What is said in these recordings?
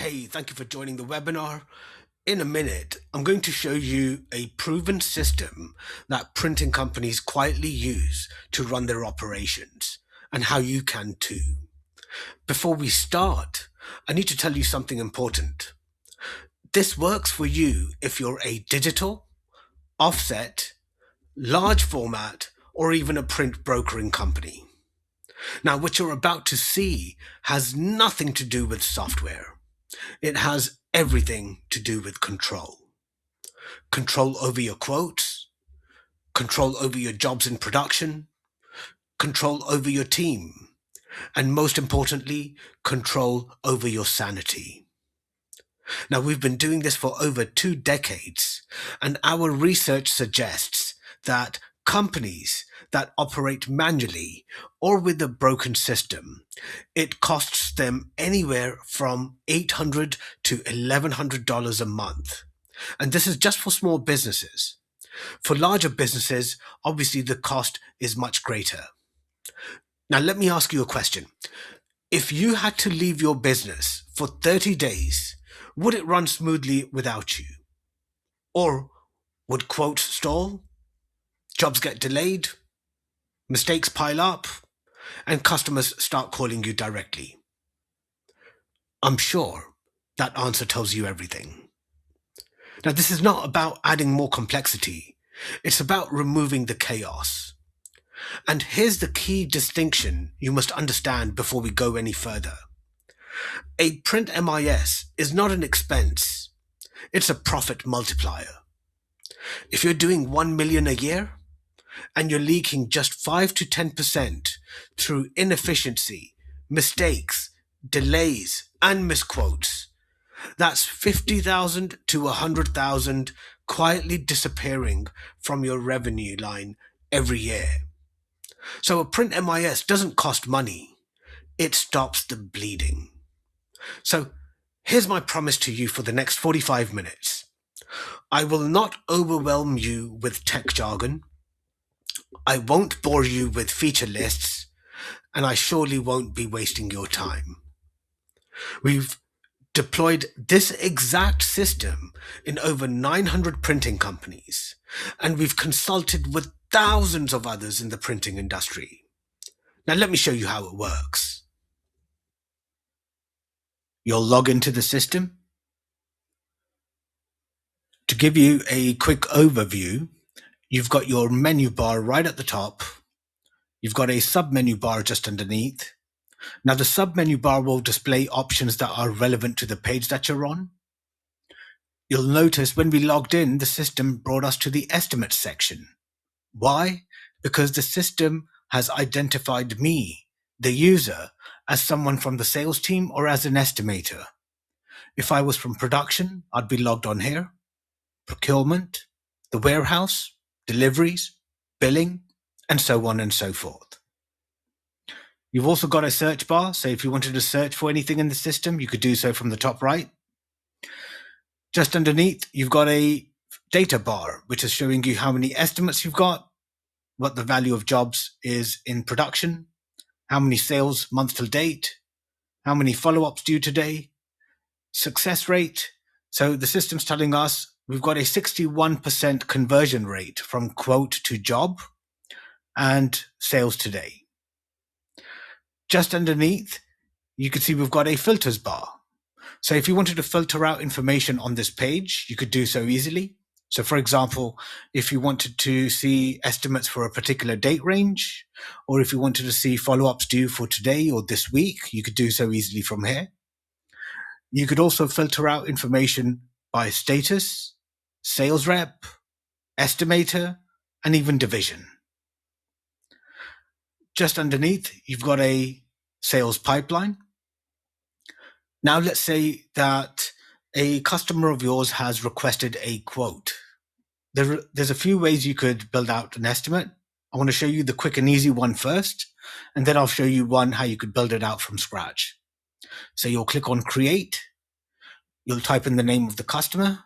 Hey, thank you for joining the webinar. In a minute, I'm going to show you a proven system that printing companies quietly use to run their operations and how you can too. Before we start, I need to tell you something important. This works for you if you're a digital, offset, large format, or even a print brokering company. Now, what you're about to see has nothing to do with software. It has everything to do with control. Control over your quotes, control over your jobs in production, control over your team, and most importantly, control over your sanity. Now, we've been doing this for over 2 decades, and our research suggests that companies that operate manually or with a broken system, it costs them anywhere from $800 to $1,100 a month. And this is just for small businesses. For larger businesses, obviously the cost is much greater. Now, let me ask you a question. If you had to leave your business for 30 days, would it run smoothly without you? Or would quotes stall, jobs get delayed, mistakes pile up, and customers start calling you directly? I'm sure that answer tells you everything. Now, this is not about adding more complexity. It's about removing the chaos. And here's the key distinction you must understand before we go any further. A print MIS is not an expense. It's a profit multiplier. If you're doing 1 million a year and you're leaking just 5 to 10% through inefficiency, mistakes, delays, and misquotes, that's 50,000 to 100,000 quietly disappearing from your revenue line every year. So a print MIS doesn't cost money. It stops the bleeding. So here's my promise to you for the next 45 minutes. I will not overwhelm you with tech jargon. I won't bore you with feature lists, and I surely won't be wasting your time. We've deployed this exact system in over 900 printing companies, and we've consulted with thousands of others in the printing industry. Now let me show you how it works. You'll log into the system. To give you a quick overview, you've got your menu bar right at the top. You've got a sub-menu bar just underneath. Now the sub-menu bar will display options that are relevant to the page that you're on. You'll notice when we logged in, the system brought us to the estimates section. Why? Because the system has identified me, the user, as someone from the sales team or as an estimator. If I was from production, I'd be logged on here. Procurement, the warehouse, deliveries, billing, and so on and so forth. You've also got a search bar, so if you wanted to search for anything in the system, you could do so from the top right. Just underneath, you've got a data bar, which is showing you how many estimates you've got, what the value of jobs is in production, how many sales month to date, how many follow-ups due today, success rate. So the system's telling us we've got a 61% conversion rate from quote to job and sales today. Just underneath, you can see we've got a filters bar. So if you wanted to filter out information on this page, you could do so easily. So for example, if you wanted to see estimates for a particular date range, or if you wanted to see follow-ups due for today or this week, you could do so easily from here. You could also filter out information by status, sales rep, estimator, and even division. Just underneath, you've got a sales pipeline. Now let's say that a customer of yours has requested a quote. There's a few ways you could build out an estimate. I want to show you the quick and easy one first, and then I'll show you how you could build it out from scratch. So you'll click on Create. You'll type in the name of the customer,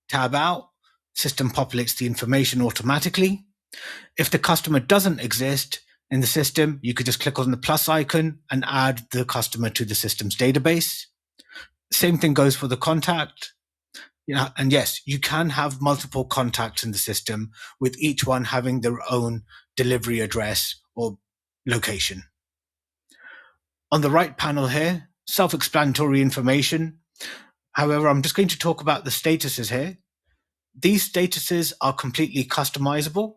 tab out, system populates the information automatically. If the customer doesn't exist in the system, you could just click on the plus icon and add the customer to the system's database. Same thing goes for the contact. And yes, you can have multiple contacts in the system, with each one having their own delivery address or location. On the right panel here, self-explanatory information. However, I'm just going to talk about the statuses here. These statuses are completely customizable.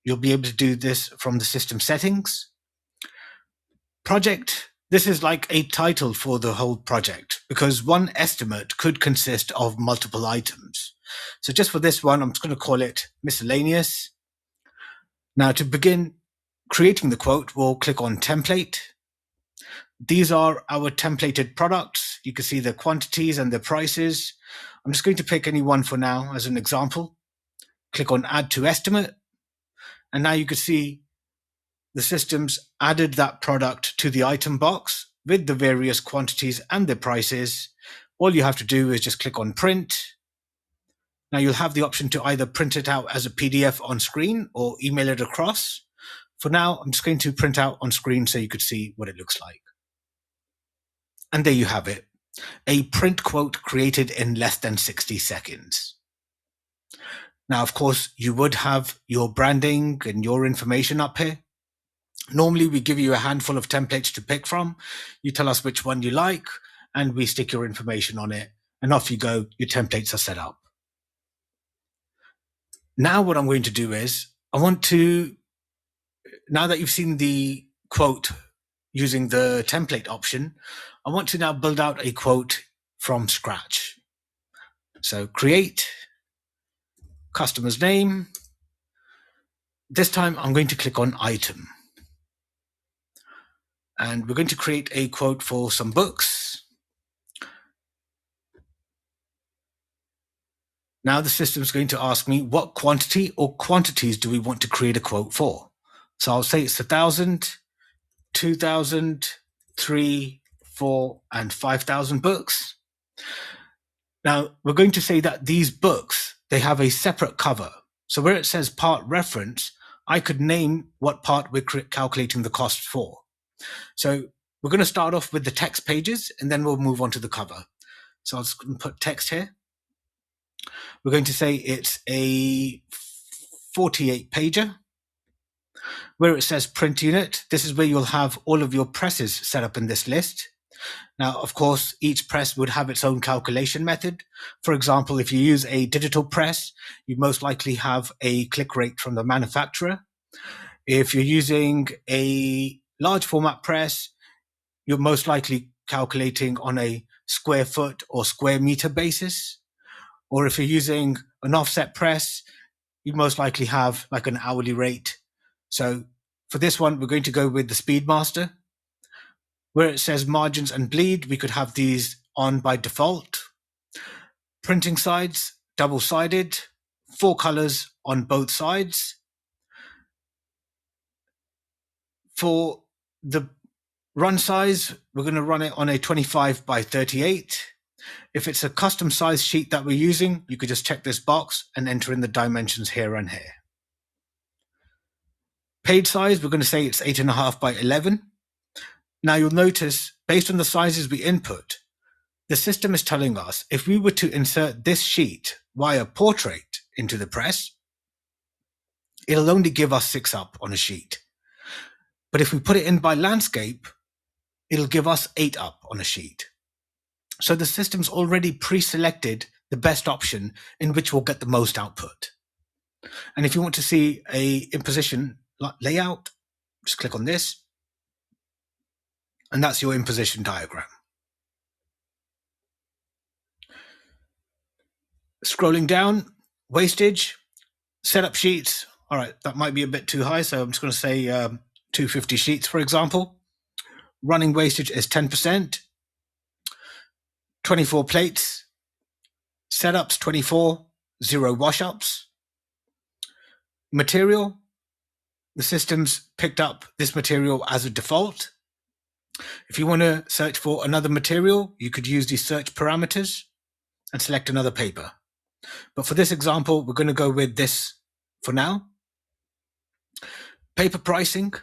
You'll be able to do this from the system settings. Project, this is like a title for the whole project, because one estimate could consist of multiple items. So just for this one, I'm just going to call it miscellaneous. Now, to begin creating the quote, we'll click on template. These are our templated products. You can see the quantities and the prices. I'm just going to pick any one for now as an example. Click on add to estimate. And now you can see the system's added that product to the item box with the various quantities and the prices. All you have to do is just click on print. Now you'll have the option to either print it out as a PDF on screen or email it across. For now, I'm just going to print out on screen so you could see what it looks like. And there you have it, a print quote created in less than 60 seconds. Now, of course, you would have your branding and your information up here. Normally, we give you a handful of templates to pick from. You tell us which one you like, and we stick your information on it, and off you go. Your templates are set up. Now what I'm going to do is, now that you've seen the quote using the template option, I want to now build out a quote from scratch. So create, customer's name. This time I'm going to click on item. And we're going to create a quote for some books. Now the system is going to ask me what quantity or quantities do we want to create a quote for. So I'll say it's 1,000, 2,000, 3, 4, and 5,000 books. Now we're going to say that these books, they have a separate cover. So where it says part reference, I could name what part we're calculating the cost for. So we're going to start off with the text pages, and then we'll move on to the cover. So I'll just put text here. We're going to say it's a 48 pager. Where it says print unit, this is where you'll have all of your presses set up in this list. Now, of course, each press would have its own calculation method. For example, if you use a digital press, you most likely have a click rate from the manufacturer. If you're using a large format press, you're most likely calculating on a square foot or square meter basis. Or if you're using an offset press, you most likely have like an hourly rate. So for this one, we're going to go with the Speedmaster. Where it says margins and bleed, we could have these on by default. Printing sides, double-sided, 4 colors on both sides. For the run size, we're going to run it on a 25 by 38. If it's a custom size sheet that we're using, you could just check this box and enter in the dimensions here and here. Page size, we're going to say it's 8.5 by 11. Now you'll notice, based on the sizes we input, the system is telling us if we were to insert this sheet via portrait into the press, it'll only give us 6 up on a sheet. But if we put it in by landscape, it'll give us 8 up on a sheet. So the system's already pre-selected the best option in which we'll get the most output. And if you want to see a imposition layout, just click on this. And that's your imposition diagram. Scrolling down, wastage, setup sheets. All right, that might be a bit too high, so I'm just going to say 250 sheets, for example. Running wastage is 10%. 24 plates. Setups 24, 0 wash-ups. Material. The system's picked up this material as a default. If you want to search for another material, you could use these search parameters and select another paper. But for this example, we're going to go with this for now. Paper pricing.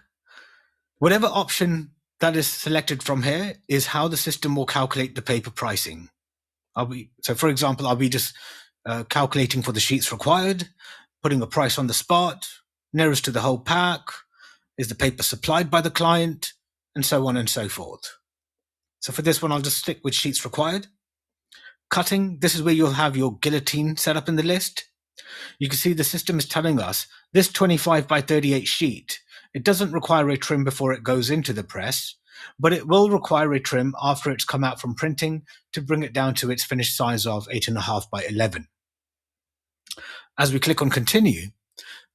Whatever option that is selected from here is how the system will calculate the paper pricing. So for example, I'll be just calculating for the sheets required, putting a price on the spot, nearest to the whole pack, is the paper supplied by the client, and so on and so forth. So for this one, I'll just stick with sheets required. Cutting, this is where you'll have your guillotine set up in the list. You can see the system is telling us this 25 by 38 sheet, it doesn't require a trim before it goes into the press, but it will require a trim after it's come out from printing to bring it down to its finished size of 8.5 by 11. As we click on continue,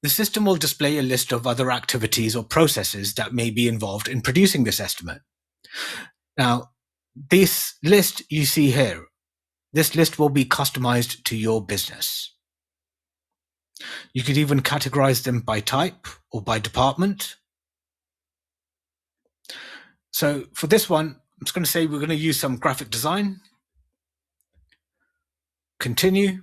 the system will display a list of other activities or processes that may be involved in producing this estimate. Now, this list you see here, this list will be customized to your business. You could even categorize them by type or by department. So for this one, I'm just going to say we're going to use some graphic design. Continue.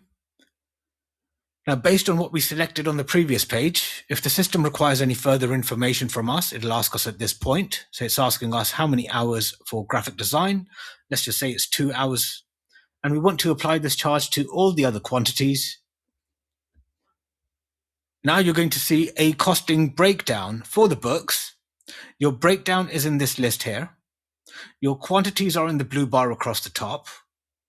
Now, based on what we selected on the previous page, if the system requires any further information from us, it'll ask us at this point. So it's asking us how many hours for graphic design. Let's just say it's 2 hours. And we want to apply this charge to all the other quantities. Now you're going to see a costing breakdown for the books. Your breakdown is in this list here. Your quantities are in the blue bar across the top,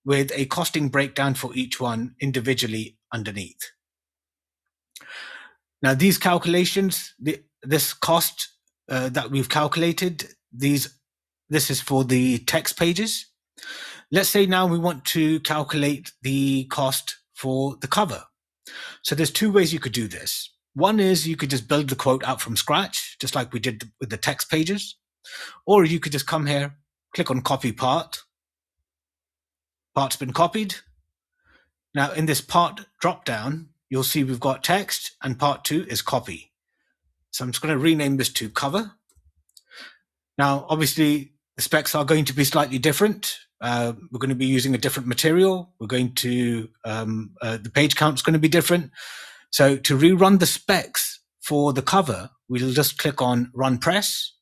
with a costing breakdown for each one individually underneath. Now these calculations, this cost that we've calculated, this is for the text pages. Let's say now we want to calculate the cost for the cover. So there's two ways you could do this. One is you could just build the quote out from scratch, just like we did with the text pages. Or you could just come here, click on copy part. Part's been copied. Now in this part drop down, you'll see we've got text and part 2 is copy. So I'm just going to rename this to cover. Now, obviously the specs are going to be slightly different. We're going to be using a different material. We're going to, the page count is going to be different. So to rerun the specs for the cover, we'll just click on Run Press.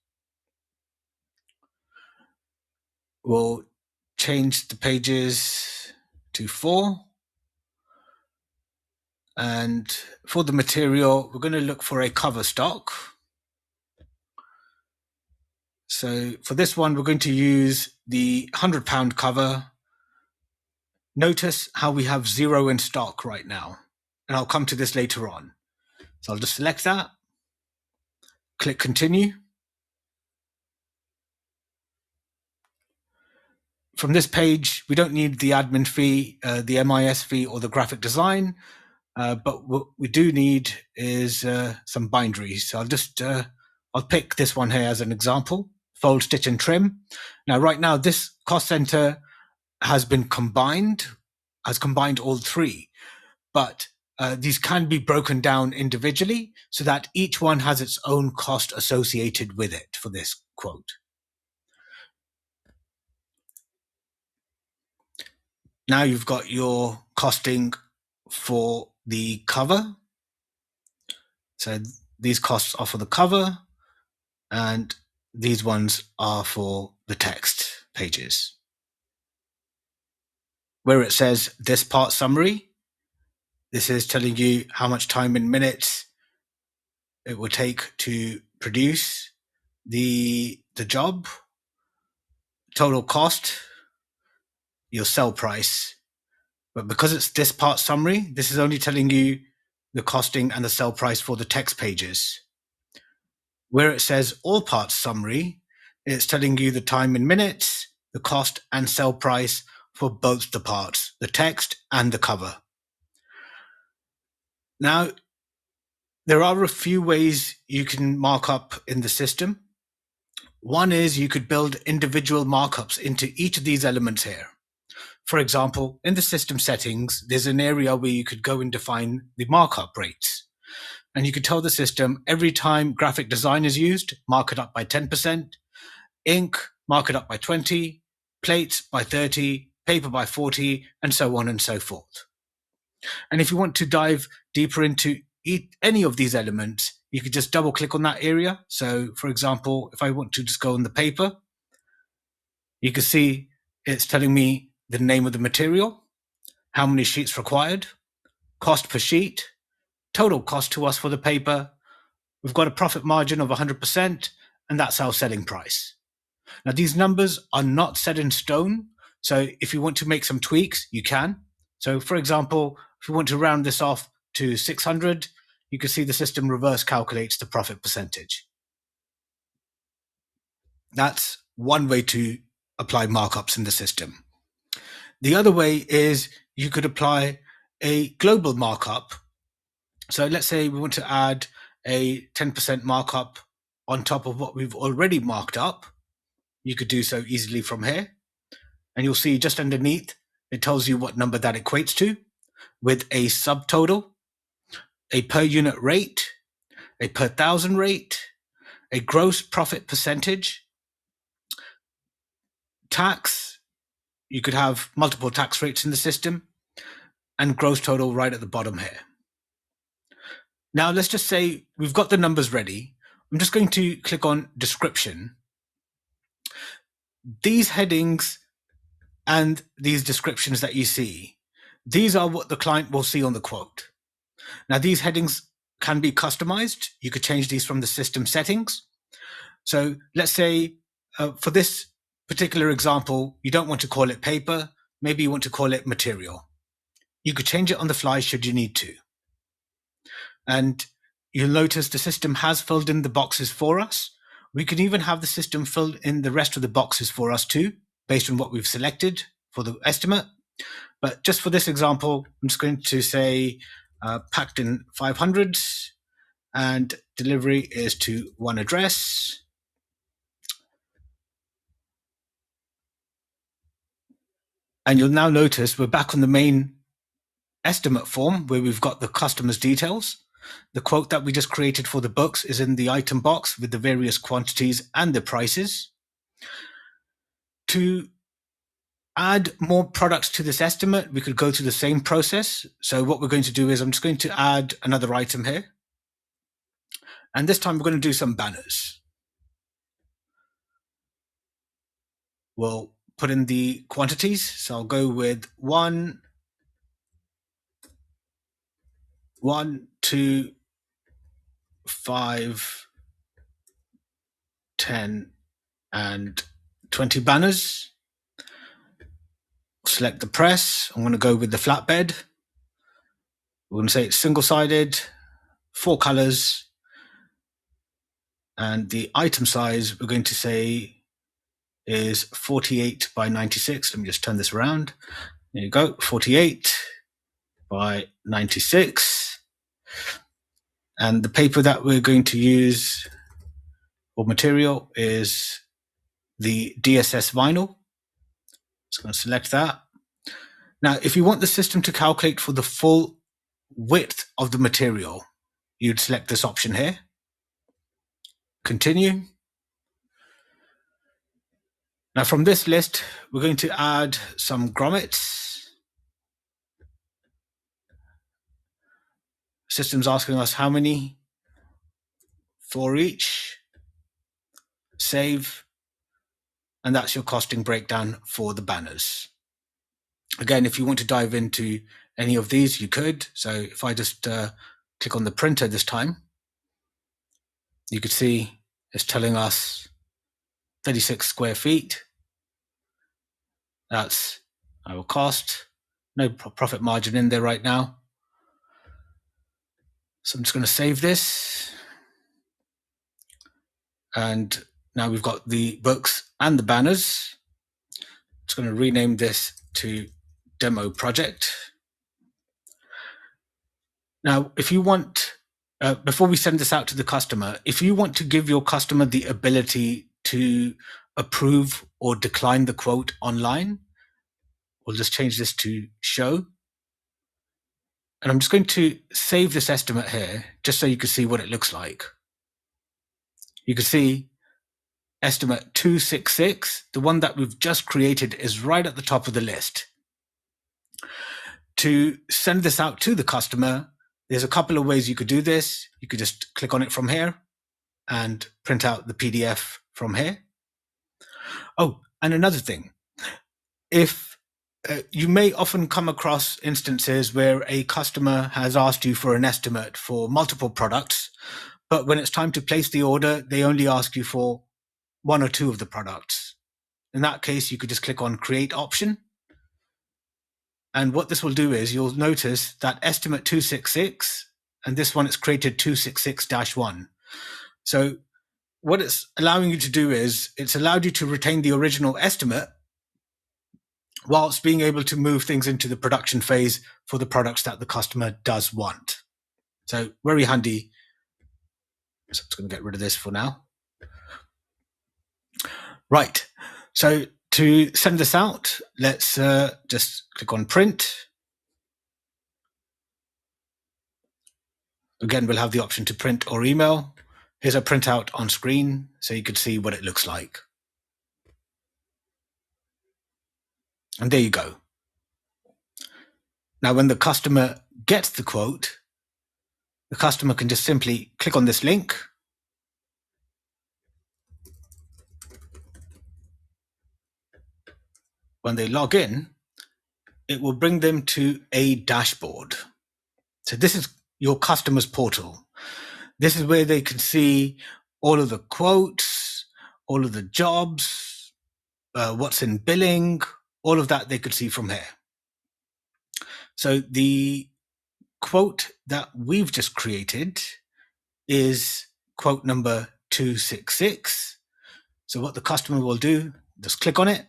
We'll change the pages to 4. And for the material, we're going to look for a cover stock. So for this one, we're going to use the £100 cover. Notice how we have 0 in stock right now. And I'll come to this later on. So I'll just select that, click continue. From this page, we don't need the admin fee, the MIS fee, or the graphic design, but what we do need is some binderies. So I'll pick this one here as an example, fold, stitch, and trim. Now, right now, this cost center has combined all 3, but these can be broken down individually so that each one has its own cost associated with it for this quote. Now you've got your costing for the cover. So these costs are for the cover, and these ones are for the text pages. Where it says this part summary, this is telling you how much time in minutes it will take to produce the job, total cost, your sell price. But because it's this part summary, this is only telling you the costing and the sell price for the text pages. Where it says all parts summary, it's telling you the time in minutes, the cost and sell price for both the parts, the text and the cover. Now, there are a few ways you can mark up in the system. One is you could build individual markups into each of these elements here. For example, in the system settings, there's an area where you could go and define the markup rates. And you could tell the system every time graphic design is used, mark it up by 10%, ink, mark it up by 20, plates by 30, paper by 40, and so on and so forth. And if you want to dive deeper into any of these elements, you could just double click on that area. So for example, if I want to just go on the paper, you can see it's telling me the name of the material, how many sheets required, cost per sheet, total cost to us for the paper. We've got a profit margin of 100%, and that's our selling price. Now, these numbers are not set in stone. So if you want to make some tweaks, you can. So for example, if you want to round this off to 600, you can see the system reverse calculates the profit percentage. That's one way to apply markups in the system. The other way is you could apply a global markup. So let's say we want to add a 10% markup on top of what we've already marked up. You could do so easily from here. And you'll see just underneath, it tells you what number that equates to, with a subtotal, a per unit rate, a per thousand rate, a gross profit percentage, tax. You could have multiple tax rates in the system, and gross total right at the bottom here. Now let's just say we've got the numbers ready. I'm just going to click on description. These headings and these descriptions that you see, these are what the client will see on the quote. Now these headings can be customized. You could change these from the system settings. So let's say for this particular example, you don't want to call it paper. Maybe you want to call it material. You could change it on the fly should you need to. And you'll notice the system has filled in the boxes for us. We can even have the system fill in the rest of the boxes for us too, based on what we've selected for the estimate. But just for this example, I'm just going to say packed in 500s, and delivery is to one address. And you'll now notice we're back on the main estimate form where we've got the customer's details. The quote that we just created for the books is in the item box with the various quantities and the prices. To add more products to this estimate, we could go through the same process. So what we're going to do is I'm just going to add another item here. And this time we're going to do some banners. We'll put in the quantities. So I'll go with 1, 2, 5, 10, and 20 banners. Select the press. I'm going to go with the flatbed. We're going to say it's single-sided, 4 colors, and the item size we're going to say is 48 by 96. Let me just turn this around. There you go, 48 by 96. And the paper that we're going to use for material is the DSS vinyl. So I'm going to select that. Now, if you want the system to calculate for the full width of the material, you'd select this option here. Continue. Now from this list, we're going to add some grommets. System's asking us how many for each. Save. And that's your costing breakdown for the banners. Again, if you want to dive into any of these, you could. So if I just click on the printer this time, you could see it's telling us 36 square feet. That's our cost. No profit margin in there right now. So I'm just going to save this. And now we've got the books and the banners. I'm just going to rename this to demo project. Now, if you want, before we send this out to the customer, if you want to give your customer the ability to approve or decline the quote online, we'll just change this to show. And I'm just going to save this estimate here, just so you can see what it looks like. You can see estimate 266, the one that we've just created, is right at the top of the list. To send this out to the customer, there's a couple of ways you could do this. You could just click on it from here and print out the PDF from here. Oh, and another thing, if You may often come across instances where a customer has asked you for an estimate for multiple products, but when it's time to place the order, they only ask you for one or two of the products. In that case, you could just click on Create option. And what this will do is you'll notice that estimate 266, and this one is created 266-1. So what it's allowing you to do is it's allowed you to retain the original estimate whilst being able to move things into the production phase for the products that the customer does want. So very handy. So I'm just going to get rid of this for now. Right. So to send this out, let's just click on print. Again, we'll have the option to print or email. Here's a printout on screen so you can see what it looks like. And there you go. Now, when the customer gets the quote, the customer can just simply click on this link. When they log in, it will bring them to a dashboard. So this is your customer's portal. This is where they can see all of the quotes, all of the jobs, what's in billing, all of that they could see from here. So the quote that we've just created is quote number 266. So what the customer will do, just click on it.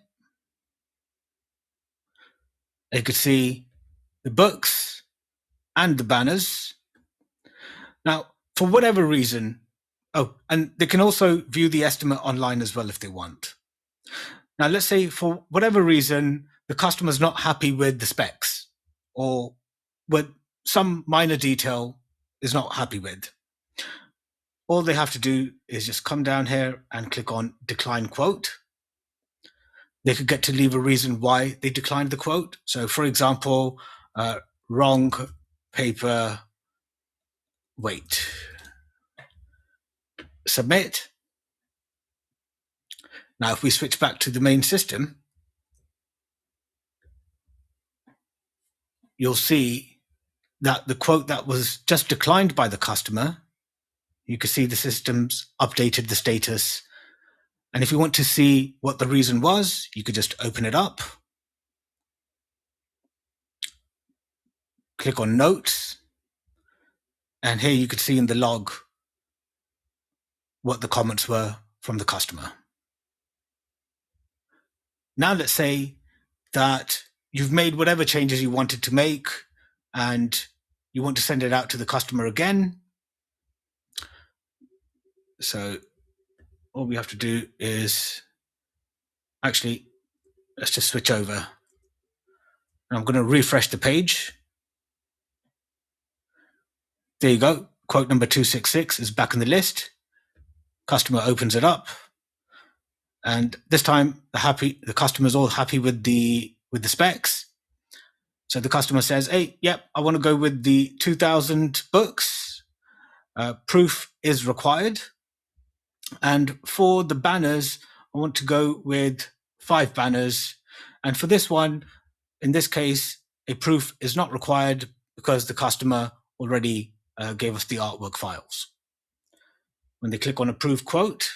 They could see the books and the banners. Now, for whatever reason, and they can also view the estimate online as well if they want. Now, let's say for whatever reason, the customer's not happy with the specs or with some minor detail is not happy with. All they have to do is just come down here and click on Decline Quote. They could get to leave a reason why they declined the quote. So, for example, wrong paper weight. Submit. Now, if we switch back to the main system, you'll see that the quote that was just declined by the customer, you can see the system's updated the status. And if you want to see what the reason was, you could just open it up, click on Notes, and here you could see in the log what the comments were from the customer. Now let's say that you've made whatever changes you wanted to make and you want to send it out to the customer again. So all we have to do is actually, let's just switch over. And I'm going to refresh the page. There you go. Quote number 266 is back in the list. Customer opens it up. And this time the customer's all happy with the specs. So the customer says, hey, yep, I want to go with the 2000 books. Proof is required. And for the banners, I want to go with 5 banners. And for this one, in this case, a proof is not required because the customer already gave us the artwork files. When they click on Approve Quote,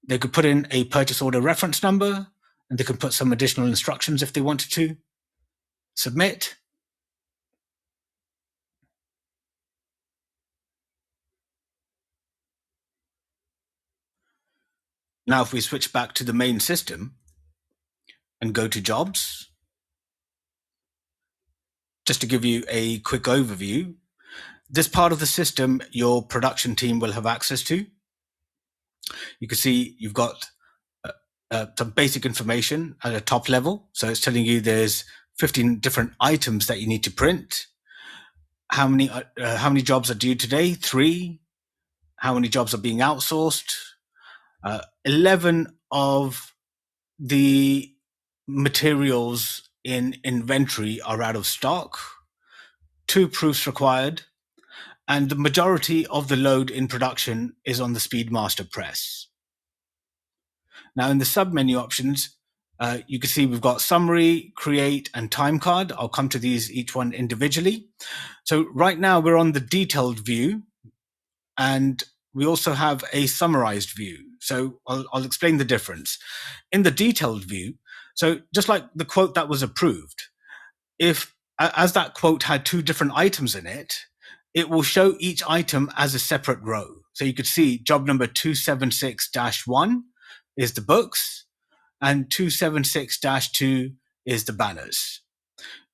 they could put in a purchase order reference number, and they can put some additional instructions if they wanted to. Submit. Now, if we switch back to the main system and go to Jobs, just to give you a quick overview, this part of the system your production team will have access to. You can see you've got some basic information at a top level. So it's telling you there's 15 different items that you need to print. How many jobs are due today? 3. How many jobs are being outsourced? 11 of the materials in inventory are out of stock. 2 proofs required. And the majority of the load in production is on the Speedmaster press. Now, in the sub-menu options, You can see we've got summary, create, and time card. I'll come to these each one individually. So right now we're on the detailed view, and we also have a summarized view. So I'll explain the difference. In the detailed view, so just like the quote that was approved, if as that quote had two different items in it, it will show each item as a separate row. So you could see job number 276-1 is the books, and 276-2 is the banners.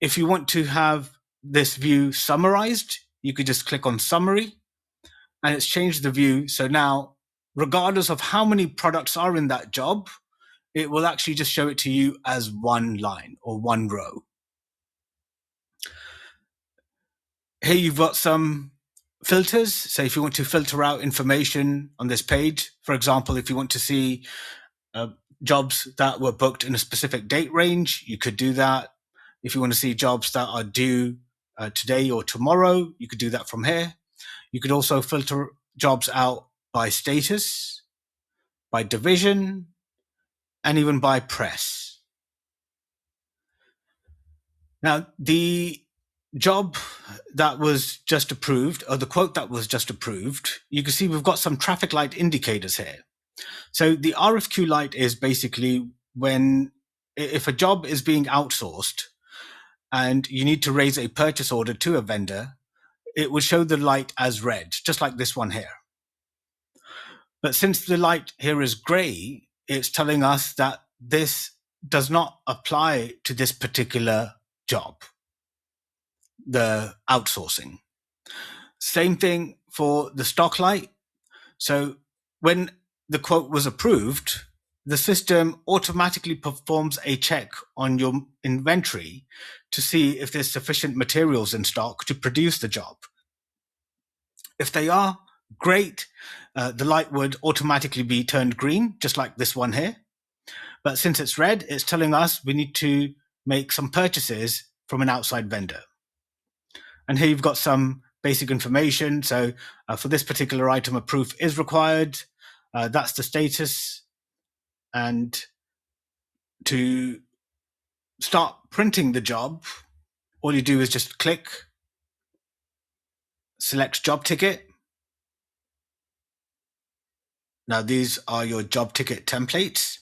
If you want to have this view summarized, you could just click on summary, and it's changed the view. So now, regardless of how many products are in that job, it will actually just show it to you as one line or one row. Here you've got some filters. So if you want to filter out information on this page, for example, if you want to see jobs that were booked in a specific date range, you could do that. If you want to see jobs that are due today or tomorrow, you could do that from here. You could also filter jobs out by status, by division, and even by press. Now, the job that was just approved, or the quote that was just approved, you can see we've got some traffic light indicators here. So the RFQ light is basically when, if a job is being outsourced and you need to raise a purchase order to a vendor, it will show the light as red, just like this one here. But since the light here is gray, it's telling us that this does not apply to this particular job, the outsourcing. Same thing for the stock light. So when the quote was approved, the system automatically performs a check on your inventory to see if there's sufficient materials in stock to produce the job. If they are, great. The light would automatically be turned green, just like this one here. But since it's red, it's telling us we need to make some purchases from an outside vendor. And here you've got some basic information. So for this particular item, a proof is required. That's the status. And to start printing the job, all you do is just click, select job ticket. Now these are your job ticket templates.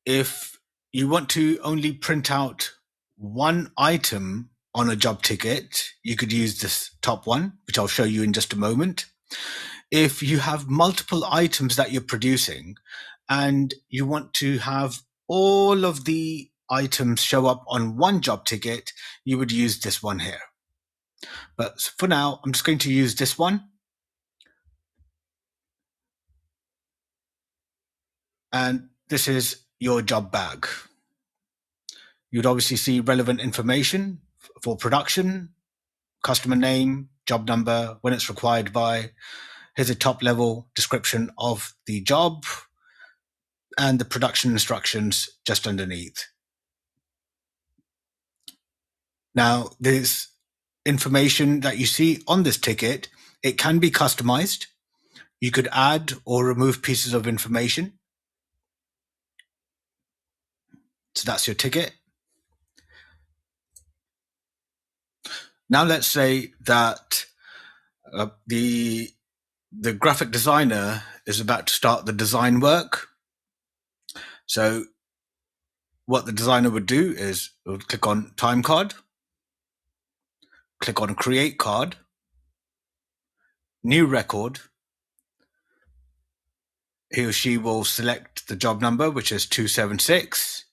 If you want to only print out one item on a job ticket, you could use this top one, which I'll show you in just a moment. If you have multiple items that you're producing and you want to have all of the items show up on one job ticket, you would use this one here. But for now, I'm just going to use this one. And this is your job bag. You'd obviously see relevant information for production, customer name, job number, when it's required by. Here's a top level description of the job and the production instructions just underneath. Now, this information that you see on this ticket, it can be customized. You could add or remove pieces of information. So that's your ticket. Now let's say that the graphic designer is about to start the design work. So what the designer would do is click on time card, click on create card, new record. He or she will select the job number, which is 276.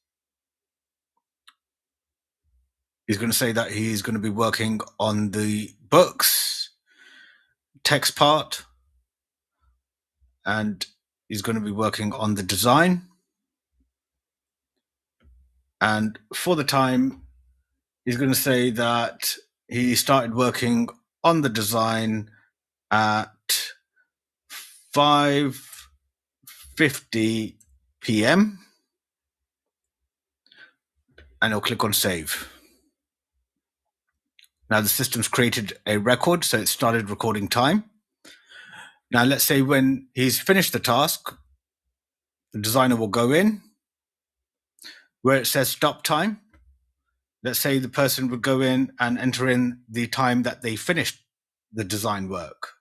He's going to say that he's going to be working on the books, text part, and he's going to be working on the design. And for the time, he's going to say that he started working on the design at 5:50 p.m. and he'll click on save. Now the system's created a record, so it started recording time. Now let's say when he's finished the task, the designer will go in, where it says stop time, let's say the person would go in and enter in the time that they finished the design work.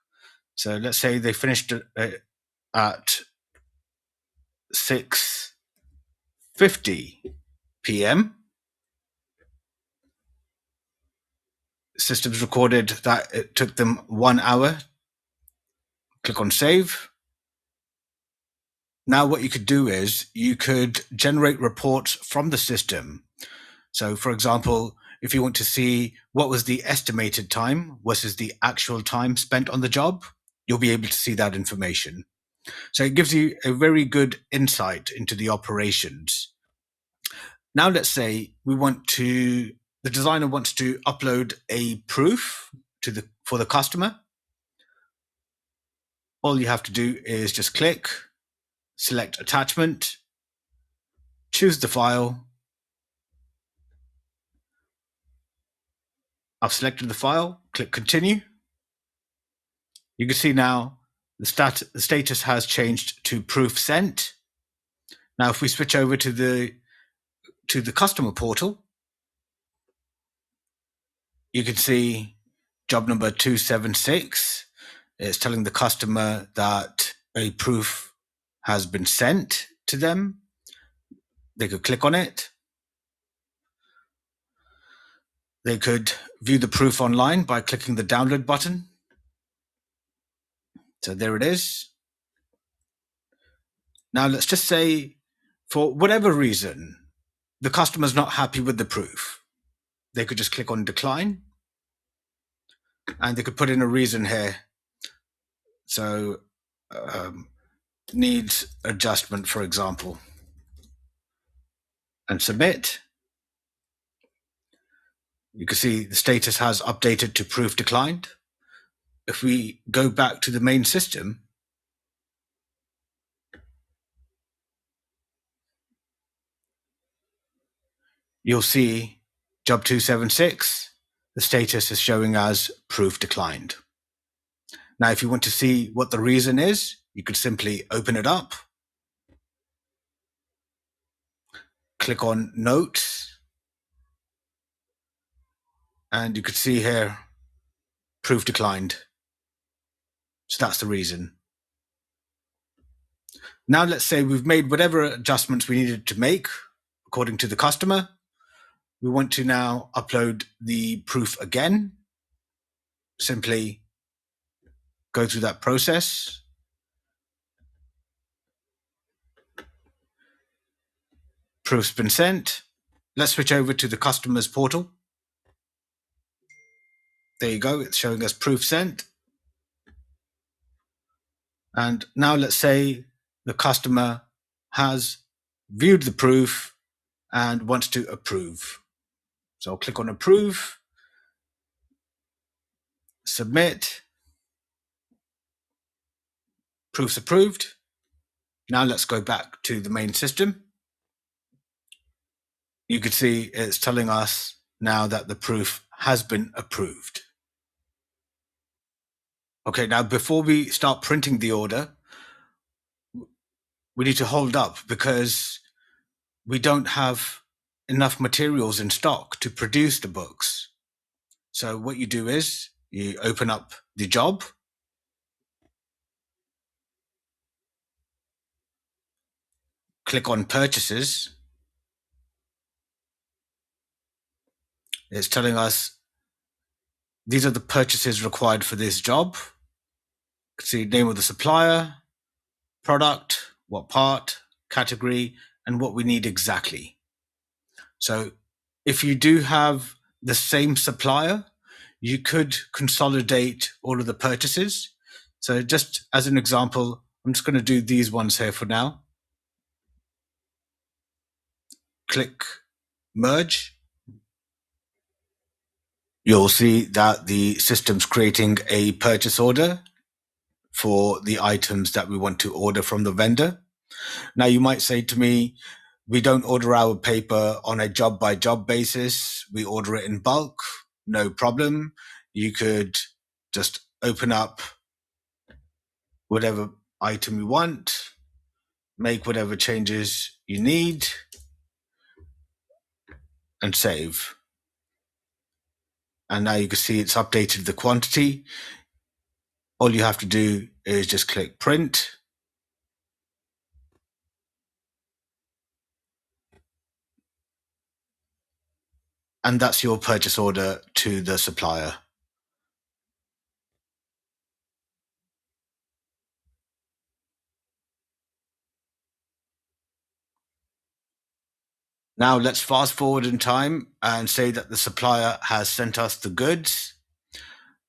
So let's say they finished it at 6:50 p.m. Systems recorded that it took them 1 hour. Click on save. Now what you could do is you could generate reports from the system. So for example, if you want to see what was the estimated time versus the actual time spent on the job, you'll be able to see that information. So it gives you a very good insight into the operations. Now let's say the designer wants to upload a proof for the customer. All you have to do is just click, select attachment, choose the file. I've selected the file, click continue. You can see now the status has changed to proof sent. Now, if we switch over to the customer portal, you can see job number 276. It's telling the customer that a proof has been sent to them. They could click on it. They could view the proof online by clicking the download button. So there it is. Now let's just say, for whatever reason, the customer's not happy with the proof. They could just click on decline, and they could put in a reason here. So needs adjustment, for example, and submit. You can see the status has updated to proof declined. If we go back to the main system, you'll see job 276, the status is showing as proof declined. Now, if you want to see what the reason is, you could simply open it up, click on notes, and you could see here, proof declined. So that's the reason. Now let's say we've made whatever adjustments we needed to make according to the customer. We want to now upload the proof again. Simply go through that process. Proof's been sent. Let's switch over to the customer's portal. There you go, it's showing us proof sent. And now let's say the customer has viewed the proof and wants to approve. So I'll click on approve, submit, proof's approved. Now let's go back to the main system. You can see it's telling us now that the proof has been approved. Okay, now before we start printing the order, we need to hold up because we don't have enough materials in stock to produce the books. So what you do is you open up the job, click on purchases. It's telling us these are the purchases required for this job. You can see name of the supplier, product, what part, category, and what we need exactly. So if you do have the same supplier, you could consolidate all of the purchases. So just as an example, I'm just going to do these ones here for now. Click merge. You'll see that the system's creating a purchase order for the items that we want to order from the vendor. Now you might say to me, we don't order our paper on a job by job basis. We order it in bulk. No problem. You could just open up whatever item you want, make whatever changes you need. and save. And now you can see it's updated the quantity. All you have to do is just click print. And that's your purchase order to the supplier. Now let's fast forward in time and say that the supplier has sent us the goods.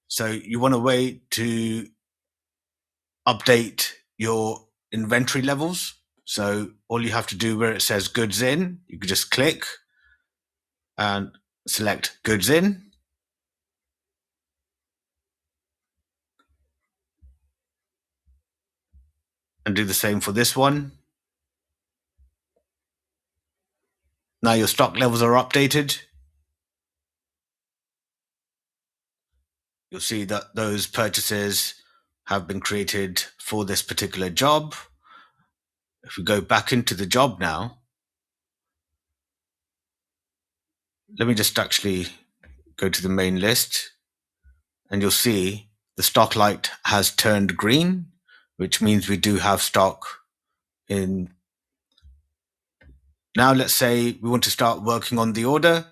So you want a way to update your inventory levels. So all you have to do where it says goods in, you can just click and select goods in. And do the same for this one. Now your stock levels are updated. You'll see that those purchases have been created for this particular job. If we go back into the job now, let me just actually go to the main list, and you'll see the stock light has turned green, which means we do have stock in. Now let's say we want to start working on the order.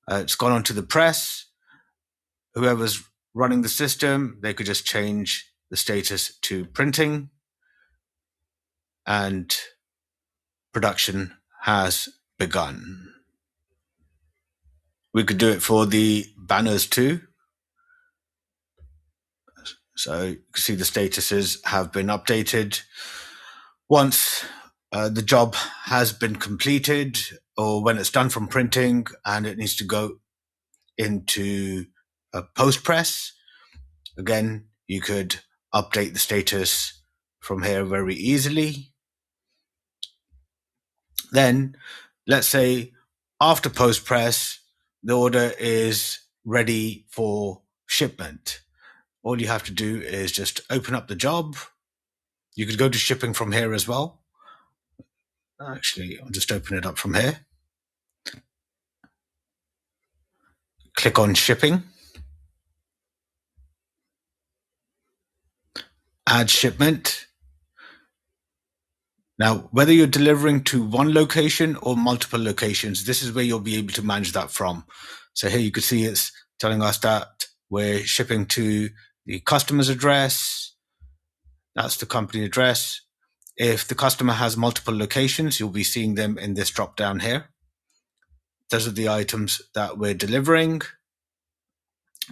It's gone onto the press. Whoever's running the system, they could just change the status to printing, and production has begun. We could do it for the banners too. So you can see the statuses have been updated. Once the job has been completed, or when it's done from printing and it needs to go into a post press, again, you could update the status from here very easily. Then let's say after post press, the order is ready for shipment. All you have to do is just open up the job. You could go to shipping from here as well. Actually, I'll just open it up from here. Click on shipping. Add shipment. Now, whether you're delivering to one location or multiple locations, this is where you'll be able to manage that from. So here you can see it's telling us that we're shipping to the customer's address. That's the company address. If the customer has multiple locations, you'll be seeing them in this drop down here. Those are the items that we're delivering,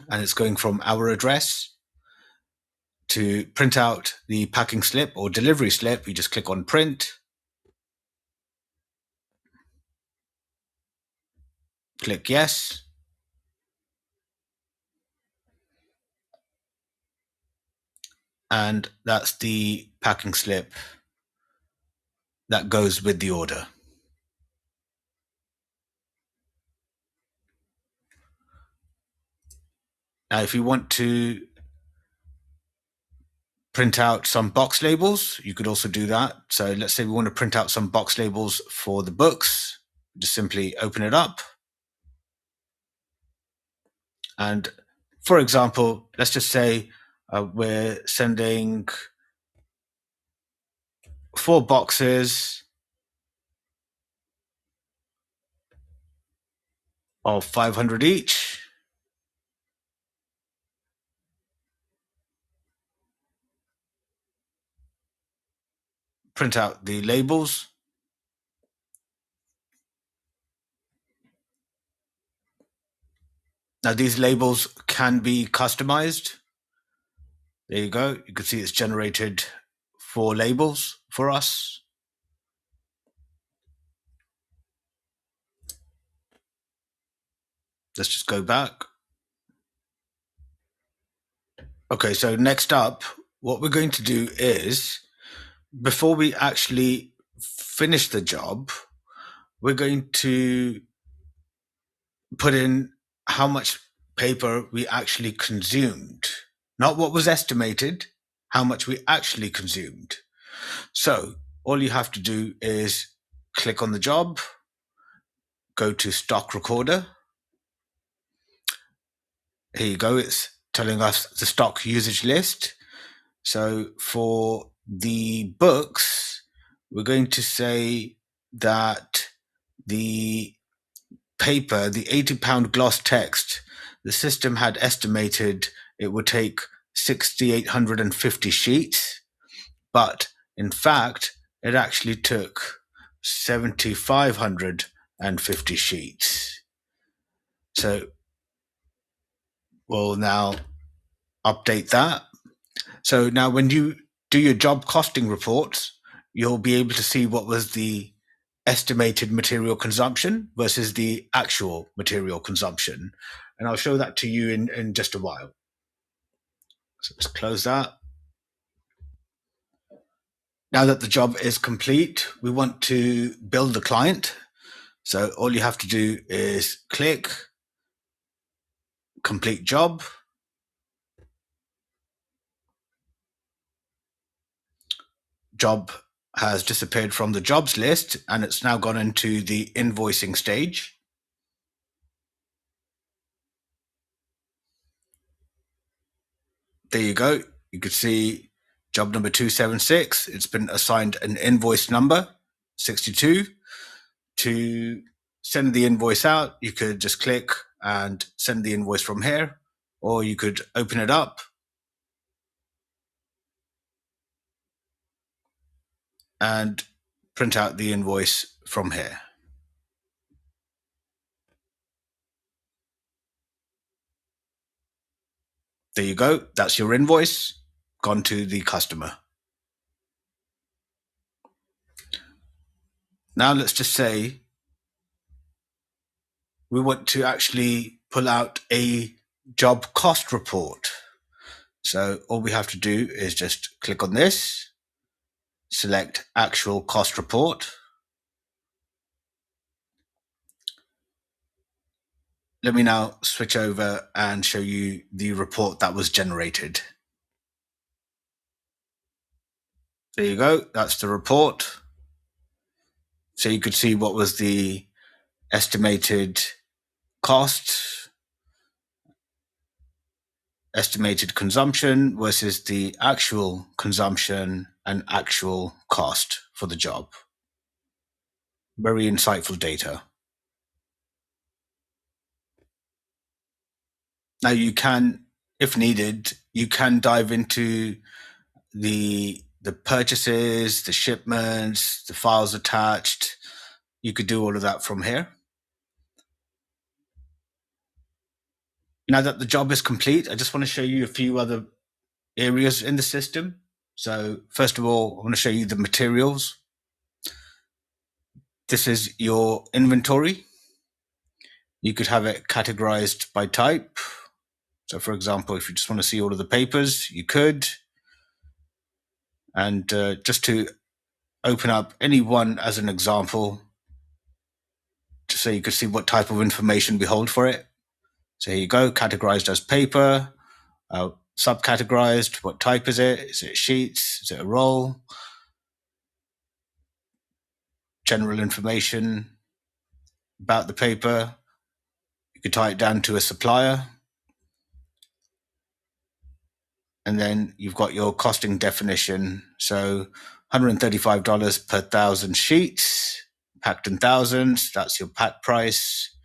and it's going from our address. To print out the packing slip or delivery slip, you just click on print. Click yes. And that's the packing slip that goes with the order. Now, if you want to print out some box labels, you could also do that. So let's say we want to print out some box labels for the books. Just simply open it up. And for example, let's just say we're sending 4 boxes of 500 each. Print out the labels. Now these labels can be customized. There you go. You can see it's generated 4 labels for us. Let's just go back. Okay, so next up, what we're going to do is, before we actually finish the job, we're going to put in how much paper we actually consumed. Not what was estimated, how much we actually consumed. So all you have to do is click on the job, go to stock recorder. Here you go. It's telling us the stock usage list. So for the books, we're going to say that the paper, the 80-pound gloss text, the system had estimated it would take 6,850 sheets, but in fact, it actually took 7,550 sheets. So we'll now update that. So now when you do your job costing reports, you'll be able to see what was the estimated material consumption versus the actual material consumption. And I'll show that to you in just a while. So let's close that. Now that the job is complete, we want to build the client. So all you have to do is click complete job. Job has disappeared from the jobs list and it's now gone into the invoicing stage. There you go. You can see job number 276. It's been assigned an invoice number 62. To send the invoice out, you could just click and send the invoice from here, or you could open it up and print out the invoice from here. There you go. That's your invoice gone to the customer. Now let's just say we want to actually pull out a job cost report. So all we have to do is just click on this, select actual cost report. Let me now switch over and show you the report that was generated. There you go. That's the report. So you could see what was the estimated cost, estimated consumption versus the actual consumption and actual cost for the job. Very insightful data. Now you can, if needed, you can dive into the purchases, the shipments, the files attached. You could do all of that from here. Now that the job is complete, I just want to show you a few other areas in the system. So first of all, I want to show you the materials. This is your inventory. You could have it categorized by type. So for example, if you just want to see all of the papers, you could. And just to open up any one as an example, just so you could see what type of information we hold for it. So here you go, categorized as paper, subcategorized, what type is it? Is it sheets? Is it a roll? General information about the paper. You could tie it down to a supplier. And then you've got your costing definition. So $135 per 1,000 sheets, packed in thousands. That's your pack price.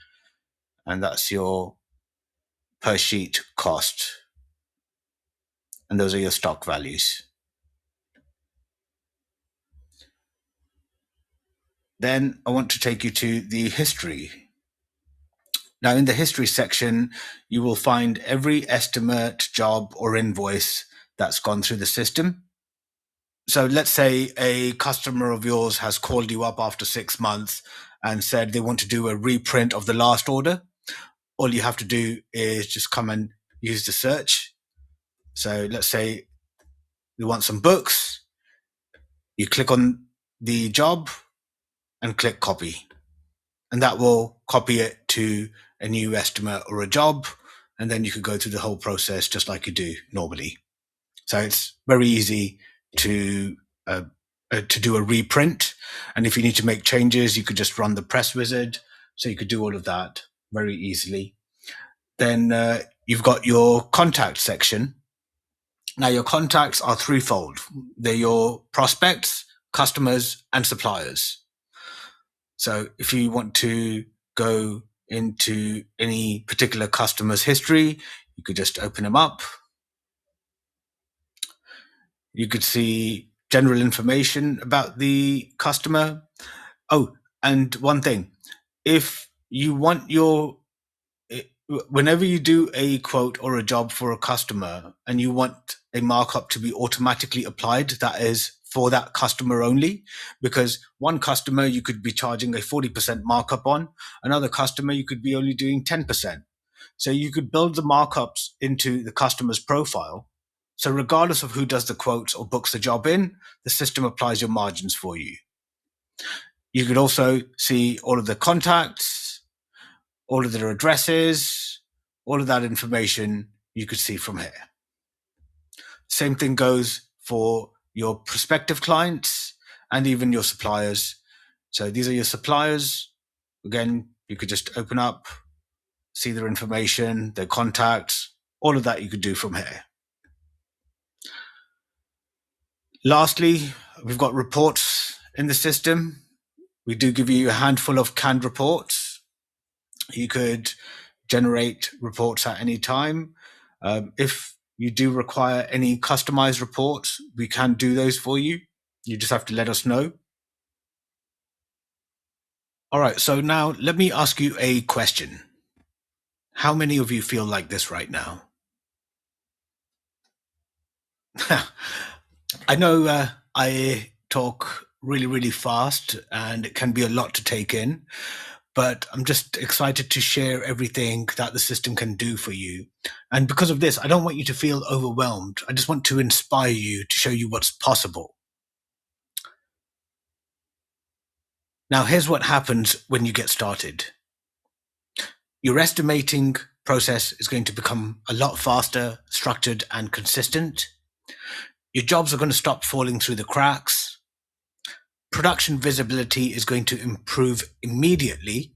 And that's your per sheet cost. And those are your stock values. Then I want to take you to the history. Now in the history section, you will find every estimate, job, or invoice that's gone through the system. So let's say a customer of yours has called you up after 6 months and said they want to do a reprint of the last order. All you have to do is just come and use the search. So let's say we want some books. You click on the job and click copy. And that will copy it to a new estimate or a job. And then you could go through the whole process just like you do normally. So it's very easy to do a reprint. And if you need to make changes, you could just run the press wizard So you could do all of that very easily. Then you've got your contact section. Now your contacts are threefold. They're your prospects, customers, and suppliers. So if you want to go into any particular customer's history, you could just open them up. You could see general information about the customer. Oh, and one thing, if you want whenever you do a quote or a job for a customer and you want a markup to be automatically applied, that is for that customer only, because one customer you could be charging a 40% markup on, another customer you could be only doing 10%. So you could build the markups into the customer's profile. So regardless of who does the quotes or books the job in, the system applies your margins for you. You could also see all of the contacts, all of their addresses, all of that information you could see from here. Same thing goes for your prospective clients and even your suppliers. So these are your suppliers. Again, you could just open up, see their information, their contacts, all of that you could do from here. Lastly, we've got reports in the system. We do give you a handful of canned reports. You could generate reports at any time. If you do require any customized reports, we can do those for you. You just have to let us know. All right, so now let me ask you a question. How many of you feel like this right now? I know I talk really, really fast and it can be a lot to take in, but I'm just excited to share everything that the system can do for you. And because of this, I don't want you to feel overwhelmed. I just want to inspire you, to show you what's possible. Now, here's what happens when you get started. Your estimating process is going to become a lot faster, structured, and consistent. Your jobs are going to stop falling through the cracks. Production visibility is going to improve immediately.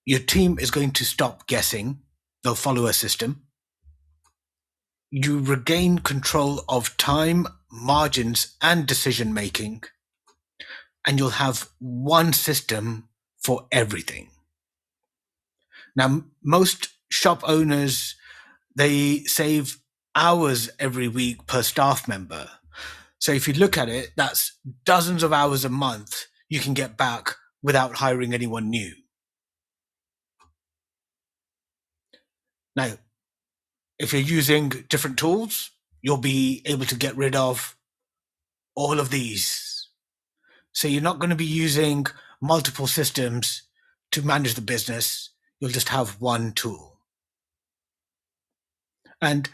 Your team is going to stop guessing. They'll follow a system. You regain control of time, margins, and decision making. And you'll have one system for everything. Now, most shop owners, they save hours every week per staff member. So if you look at it, that's dozens of hours a month you can get back without hiring anyone new. Now, if you're using different tools, you'll be able to get rid of all of these. So you're not going to be using multiple systems to manage the business. You'll just have one tool. And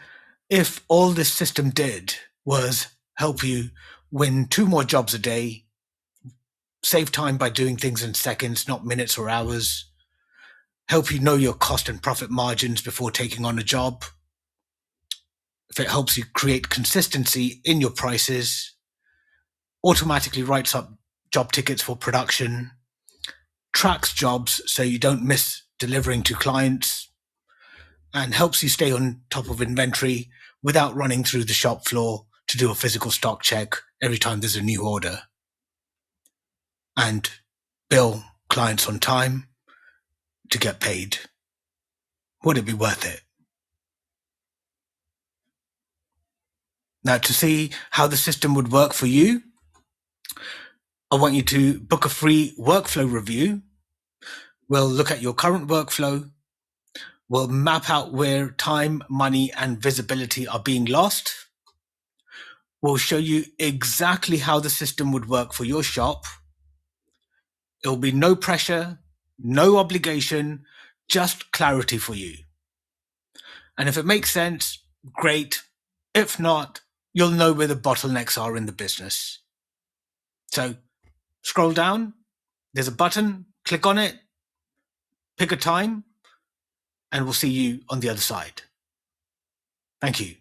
if all this system did was help you win 2 more jobs a day, save time by doing things in seconds, not minutes or hours, help you know your cost and profit margins before taking on a job, if it helps you create consistency in your prices, automatically writes up job tickets for production, tracks jobs so you don't miss delivering to clients, and helps you stay on top of inventory without running through the shop floor to do a physical stock check every time there's a new order, and bill clients on time to get paid. Would it be worth it? Now, to see how the system would work for you, I want you to book a free workflow review. We'll look at your current workflow. We'll map out where time, money, and visibility are being lost. We'll show you exactly how the system would work for your shop. It'll be no pressure, no obligation, just clarity for you. And if it makes sense, great. If not, you'll know where the bottlenecks are in the business. So scroll down, there's a button, click on it, pick a time, and we'll see you on the other side. Thank you.